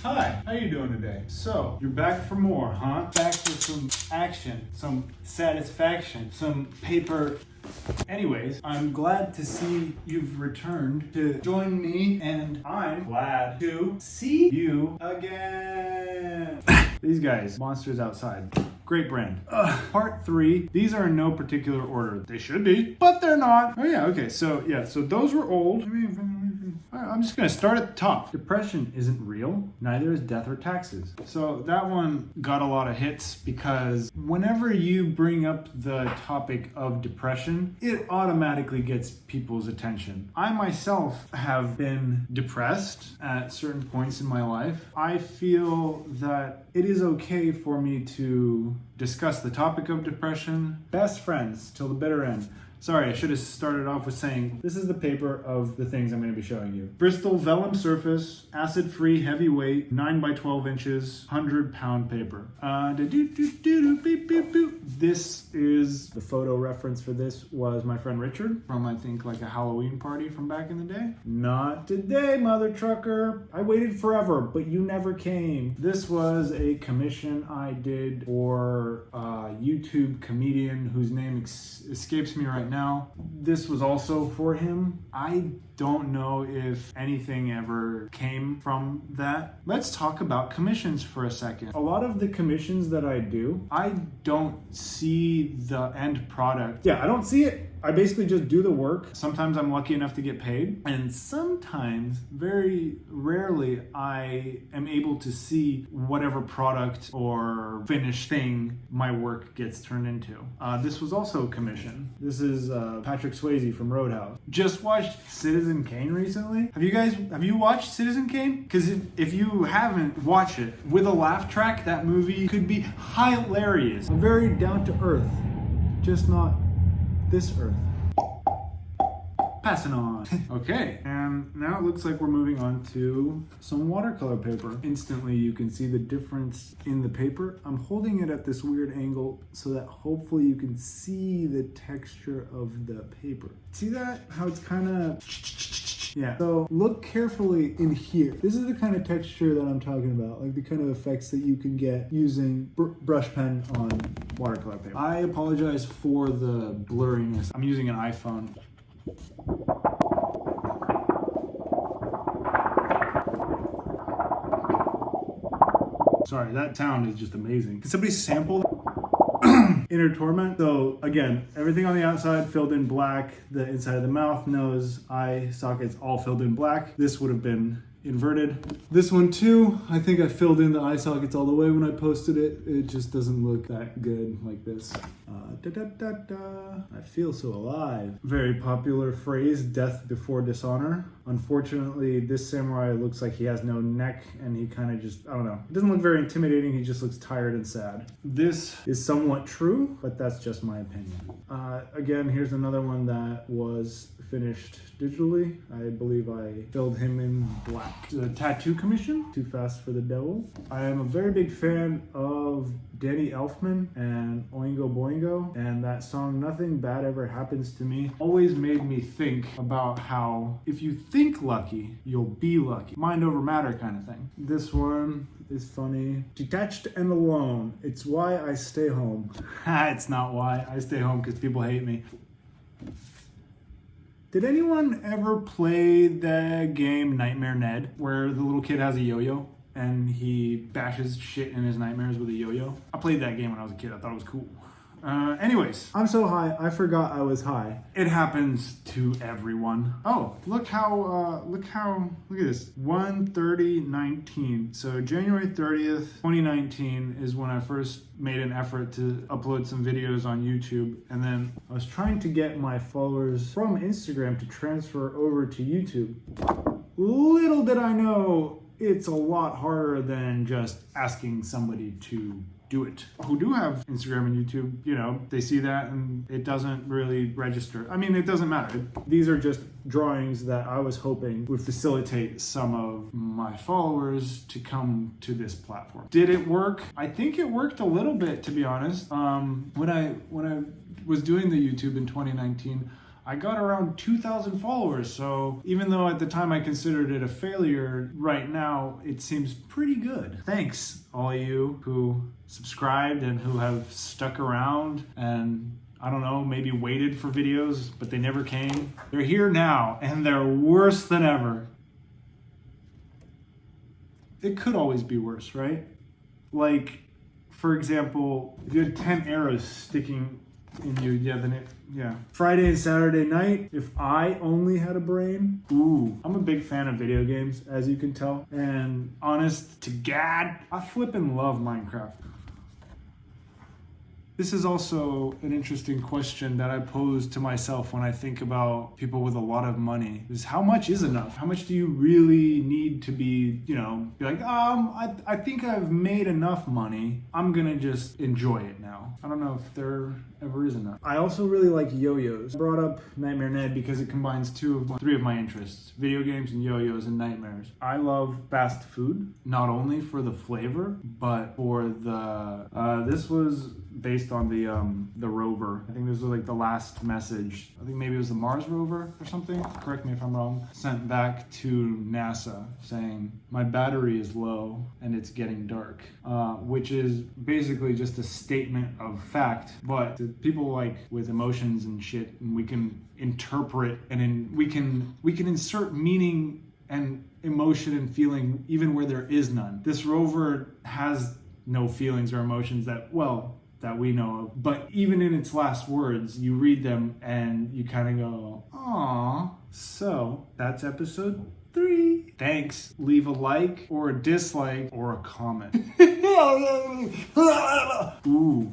Hi, how you doing today? So, you're back for more, huh? Back for some action, some satisfaction, some paper. Anyways, I'm glad to see you've returned to join me, and I'm glad to see you again. These guys, Monsters Outside. Great brand. Part 3. These are in no particular order. They should be, but they're not. Oh yeah, okay. So those were old. I'm just gonna start at the top. Depression isn't real, neither is death or taxes. So that one got a lot of hits because whenever you bring up the topic of depression, it automatically gets people's attention. I myself have been depressed at certain points in my life. I feel that it is okay for me to discuss the topic of depression. Best friends till the bitter end. Sorry, I should have started off with saying, this is the paper of the things I'm going to be showing you. Bristol vellum surface, acid-free, heavyweight, 9 by 12 inches, 100-pound paper. This is, the photo reference for this was my friend Richard from, I think, like a Halloween party from back in the day. Not today, mother trucker. I waited forever, but you never came. This was a commission I did for a YouTube comedian whose name escapes me right now. This was also for him. I don't know if anything ever came from that. Let's talk about commissions for a second. A lot of the commissions that I do, I don't see the end product. Yeah, I don't see it. I basically just do the work. Sometimes I'm lucky enough to get paid, and sometimes, very rarely, I am able to see whatever product or finished thing my work gets turned into. This was also a commission. This is Patrick Swayze from Roadhouse. Just watched Citizen Kane recently. Have you watched Citizen Kane? Because if you haven't, watch it. With a laugh track, that movie could be hilarious. Very down to earth, just not this earth. Passing on. Okay, and now it looks like we're moving on to some watercolor paper. Instantly you can see the difference in the paper. I'm holding it at this weird angle so that hopefully you can see the texture of the paper. See that? How it's kind of... Yeah, so look carefully in here. This is the kind of texture that I'm talking about, like the kind of effects that you can get using brush pen on watercolor paper. I apologize for the blurriness. I'm using an iPhone. Sorry, that sound is just amazing. Can somebody sample Inner Torment? So again, everything on the outside filled in black, the inside of the mouth, nose, eye sockets all filled in black. This would have been inverted. This one too, I think I filled in the eye sockets all the way when I posted it. It just doesn't look that good like this. I feel so alive. Very popular phrase, death before dishonor. Unfortunately, this samurai looks like he has no neck and he kind of just, I don't know. It doesn't look very intimidating, he just looks tired and sad. This is somewhat true, but that's just my opinion. Again, here's another one that was finished digitally. I believe I filled him in black. The tattoo commission, Too Fast for the Devil. I am a very big fan of Danny Elfman and Oingo Boingo, and that song Nothing Bad Ever Happens to Me always made me think about how if you think lucky, you'll be lucky. Mind over matter kind of thing. This one is funny. Detached and alone. It's why I stay home. It's not why I stay home, because people hate me. Did anyone ever play the game Nightmare Ned, where the little kid has a yo-yo and he bashes shit in his nightmares with a yo-yo? I played that game when I was a kid. I thought it was cool. Anyways, I'm so high, I forgot I was high. It happens to everyone. Oh, look at this, 1/30/19. So January 30th, 2019 is when I first made an effort to upload some videos on YouTube. And then I was trying to get my followers from Instagram to transfer over to YouTube. Little did I know, it's a lot harder than just asking somebody to do it. Who do have Instagram and YouTube, you know, they see that and it doesn't really register. I mean, it doesn't matter. These are just drawings that I was hoping would facilitate some of my followers to come to this platform. Did it work? I think it worked a little bit, to be honest. When I was doing the YouTube in 2019, I got around 2,000 followers. So even though at the time I considered it a failure, right now it seems pretty good. Thanks, all you who subscribed and who have stuck around and I don't know, maybe waited for videos, but they never came. They're here now, and they're worse than ever. It could always be worse, right? Like, for example, if you had 10 arrows sticking in you, yeah. Friday and Saturday night, if I only had a brain, ooh. I'm a big fan of video games, as you can tell. And honest to gad, I flippin' love Minecraft. This is also an interesting question that I pose to myself when I think about people with a lot of money. Is how much is enough? How much do you really need to be like, I think I've made enough money. I'm gonna just enjoy it now. I don't know if there ever is enough. I also really like yo-yos. I brought up Nightmare Ned because it combines three of my interests: video games and yo-yos and nightmares. I love fast food, not only for the flavor, but for the, this was based on the rover. I think this was like the last message. I think maybe it was the Mars rover or something. Correct me if I'm wrong. Sent back to NASA saying, my battery is low and it's getting dark, which is basically just a statement of fact. But to people like with emotions and shit, and we can interpret and we can insert meaning and emotion and feeling even where there is none. This rover has no feelings or emotions that we know of. But even in its last words, you read them and you kind of go, aww. So that's episode 3. Thanks. Leave a like or a dislike or a comment. Ooh.